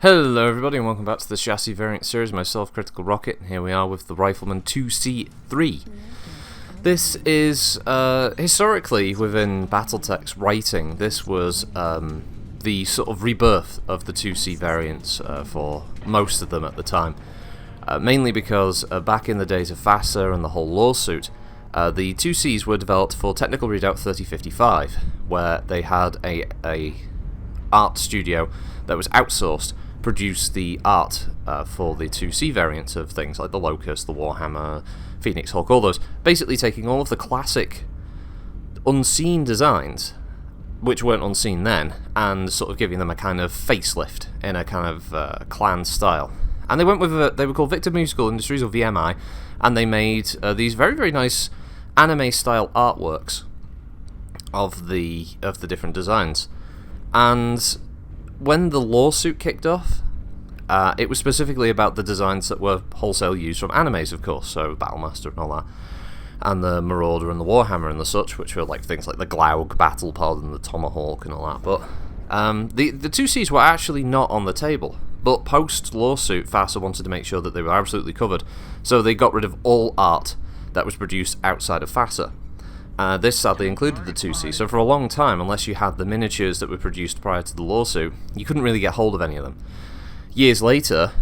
Hello everybody and welcome back to the Chassis Variant series, myself, Critical Rocket. Here we are with the Rifleman 2C-3. This is, historically within Battletech's writing, this was the sort of rebirth of the 2C variants for most of them at the time. Mainly because back in the days of FASA and the whole lawsuit, the 2Cs were developed for Technical Readout 3055, where they had a art studio that was outsourced produce the art for the 2C variants of things like the Locust, the Warhammer, Phoenix Hawk, all those. Basically taking all of the classic unseen designs, which weren't unseen then, and sort of giving them a kind of facelift in a kind of clan style. And they went with, they were called Victor Musical Industries, or VMI, and they made these very, very nice anime-style artworks of the different designs. And when the lawsuit kicked off, it was specifically about the designs that were wholesale used from animes, of course, so Battlemaster and all that, and the Marauder and the Warhammer and the such, which were like things like the Glaug Battle Pod and the Tomahawk and all that. But the 2Cs were actually not on the table. But post-lawsuit, FASA wanted to make sure that they were absolutely covered, so they got rid of all art that was produced outside of FASA. This sadly included the 2C, so for a long time, unless you had the miniatures that were produced prior to the lawsuit, you couldn't really get hold of any of them. Years later,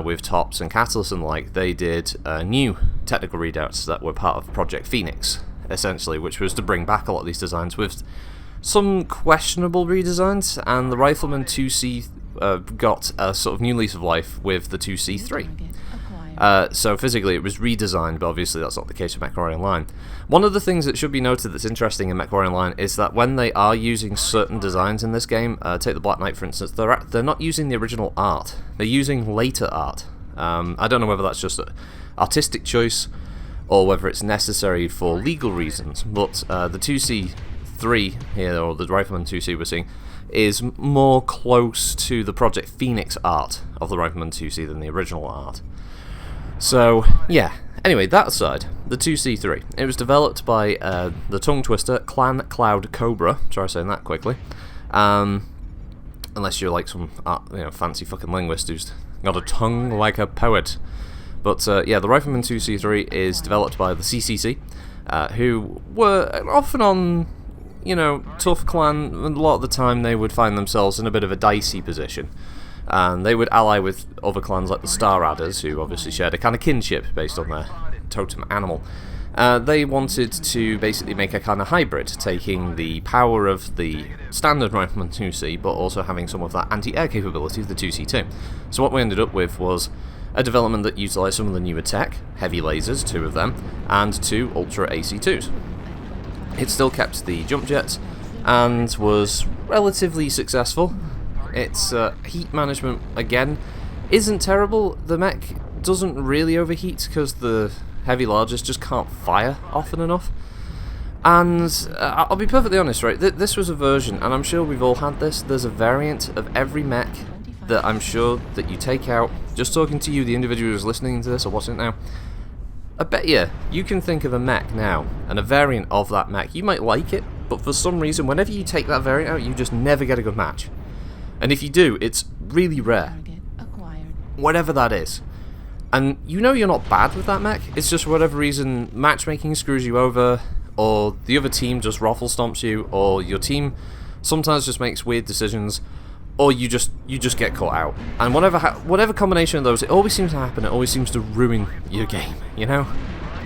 with Tops and Catalyst and the like, they did new technical readouts that were part of Project Phoenix, essentially, which was to bring back a lot of these designs with some questionable redesigns, and the Rifleman 2C got a sort of new lease of life with the 2C3. So physically it was redesigned, but obviously that's not the case with MechWarrior Online. One of the things that should be noted that's interesting in MechWarrior Online is that when they are using certain designs in this game, take the Black Knight for instance, they're not using the original art, they're using later art. I don't know whether that's just an artistic choice or whether it's necessary for legal reasons, but the 2C3 here, or the Rifleman 2C we're seeing, is more close to the Project Phoenix art of the Rifleman 2C than the original art. So, yeah. Anyway, that aside, the 2C3. It was developed by the tongue twister Clan Cloud Cobra. Try saying that quickly. Unless you're like some fancy fucking linguist who's got a tongue like a poet. But yeah, the Rifleman 2C3 is developed by the CCC, who were often on, tough clan, and a lot of the time they would find themselves in a bit of a dicey position. And they would ally with other clans like the Star Adders, who obviously shared a kind of kinship based on their totem animal. They wanted to basically make a kind of hybrid, taking the power of the standard Rifleman 2C, but also having some of that anti-air capability of the 2C2. So what we ended up with was a development that utilised some of the newer tech, heavy lasers, 2 of them, and 2 Ultra AC2s. It still kept the jump jets, and was relatively successful. Its heat management, again, isn't terrible. The mech doesn't really overheat because the heavy largest just can't fire often enough. And I'll be perfectly honest, right, this was a version, and I'm sure we've all had this, there's a variant of every mech that I'm sure that you take out, just talking to you, the individual who's listening to this or watching it now, I bet you can think of a mech now, and a variant of that mech. You might like it, but for some reason, whenever you take that variant out, you just never get a good match. And if you do, it's really rare. Whatever that is. And you're not bad with that mech, it's just for whatever reason matchmaking screws you over, or the other team just raffle stomps you, or your team sometimes just makes weird decisions, or you just get caught out. And whatever combination of those, it always seems to happen, it always seems to ruin your game,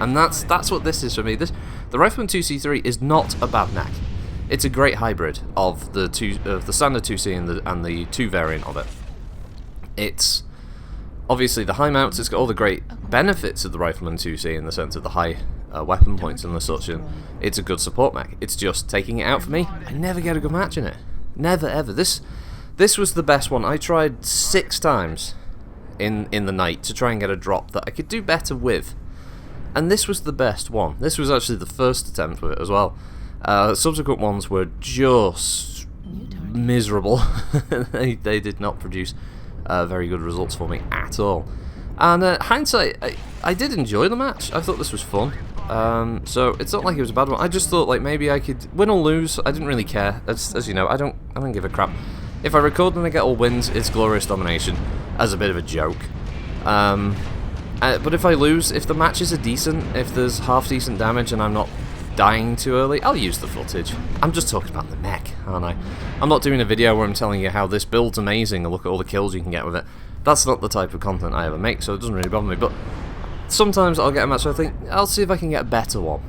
And that's what this is for me. The Rifleman 2C3 is not a bad mech. It's a great hybrid of the standard 2C and the 2 variant of it. It's obviously the high mounts. It's got all the great benefits of the Rifleman 2C in the sense of the high weapon points and the such. And it's a good support mech. It's just taking it out for me. I never get a good match in it. Never ever. This was the best one. I tried 6 times in the night to try and get a drop that I could do better with, and this was the best one. This was actually the first attempt with it as well. Subsequent ones were just miserable. they did not produce very good results for me at all. And hindsight, I did enjoy the match. I thought this was fun. So it's not like it was a bad one. I just thought like maybe I could win or lose. I didn't really care. As you know, I don't give a crap. If I record and I get all wins, it's glorious domination, as a bit of a joke. But if I lose, if the matches are decent, if there's half decent damage and I'm not dying too early, I'll use the footage. I'm just talking about the mech, aren't I? I'm not doing a video where I'm telling you how this build's amazing and look at all the kills you can get with it. That's not the type of content I ever make, so it doesn't really bother me. But sometimes I'll get a match where I think, I'll see if I can get a better one.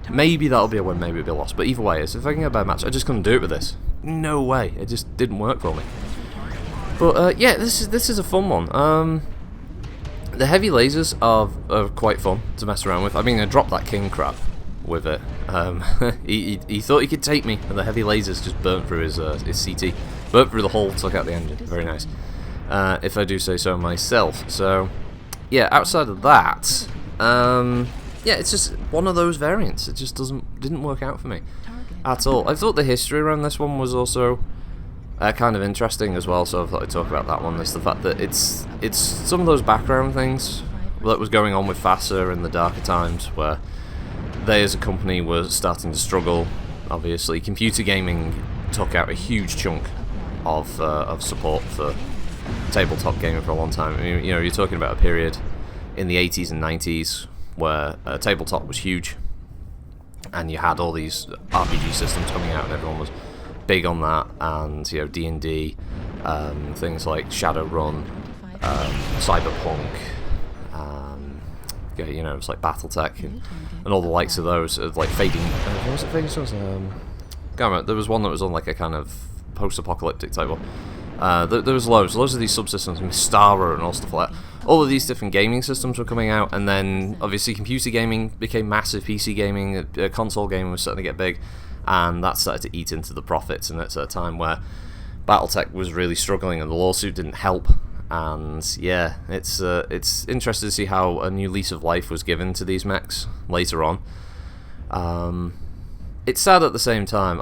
Maybe that'll be a win, maybe it'll be a loss. But either way, if I can get a better match, I just couldn't do it with this. No way. It just didn't work for me. But yeah, this is a fun one. The heavy lasers are quite fun to mess around with. I mean, I dropped that king crap with it. He thought he could take me, and the heavy lasers just burnt through his CT. Burnt through the hull, took out the engine. Very nice. If I do say so myself. So, yeah, outside of that, yeah, it's just one of those variants. It just didn't work out for me at all. I thought the history around this one was also kind of interesting as well, so I thought I'd talk about that one. It's the fact that it's some of those background things that was going on with FASA in the darker times, where they as a company were starting to struggle. Obviously, computer gaming took out a huge chunk of support for tabletop gaming for a long time. I mean, you know, you're talking about a period in the 80s and 90s where tabletop was huge, and you had all these RPG systems coming out, and everyone was big on that. And you know, D&D, things like Shadowrun, Cyberpunk, you know, it's like BattleTech and all the likes of those, like Fading. What was it? Fading Suns? Can't remember. There was one that was on like a kind of post-apocalyptic type one. There was loads of these subsystems, Mystara and all stuff like that. All of these different gaming systems were coming out, and then obviously computer gaming became massive. PC gaming, console gaming was starting to get big, and that started to eat into the profits. And it's at a time where BattleTech was really struggling, and the lawsuit didn't help. And yeah, it's interesting to see how a new lease of life was given to these mechs later on. It's sad at the same time.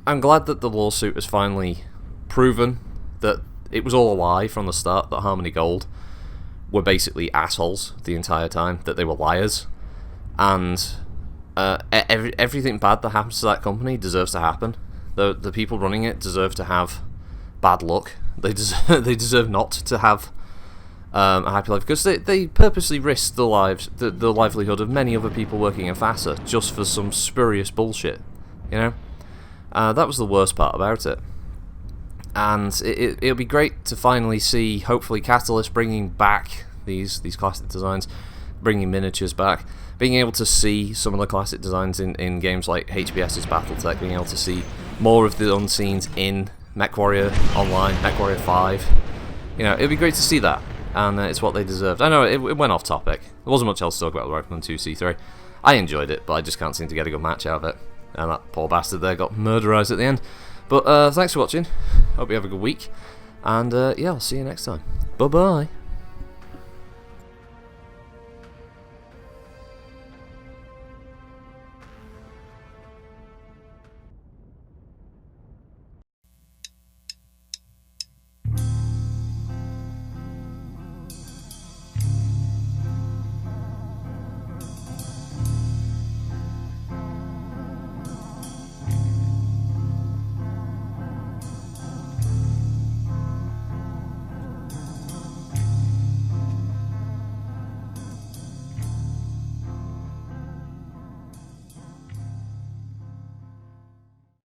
I'm glad that the lawsuit has finally proven that it was all a lie from the start, that Harmony Gold were basically assholes the entire time, that they were liars, and everything bad that happens to that company deserves to happen. The people running it deserve to have bad luck. They deserve not to have a happy life, because they purposely risked the livelihood of many other people working in FASA just for some spurious bullshit, you know? That was the worst part about it. And it'll be great to finally see, hopefully, Catalyst bringing back these classic designs, bringing miniatures back, being able to see some of the classic designs in games like HBS's BattleTech, being able to see more of the Unseens in MechWarrior Online, MechWarrior 5. You know, it'd be great to see that, and it's what they deserved. I know it went off topic. There wasn't much else to talk about the Rifleman 2C3. I enjoyed it, but I just can't seem to get a good match out of it. And that poor bastard there got murderized at the end. But thanks for watching. Hope you have a good week. And yeah, I'll see you next time. Bye-bye.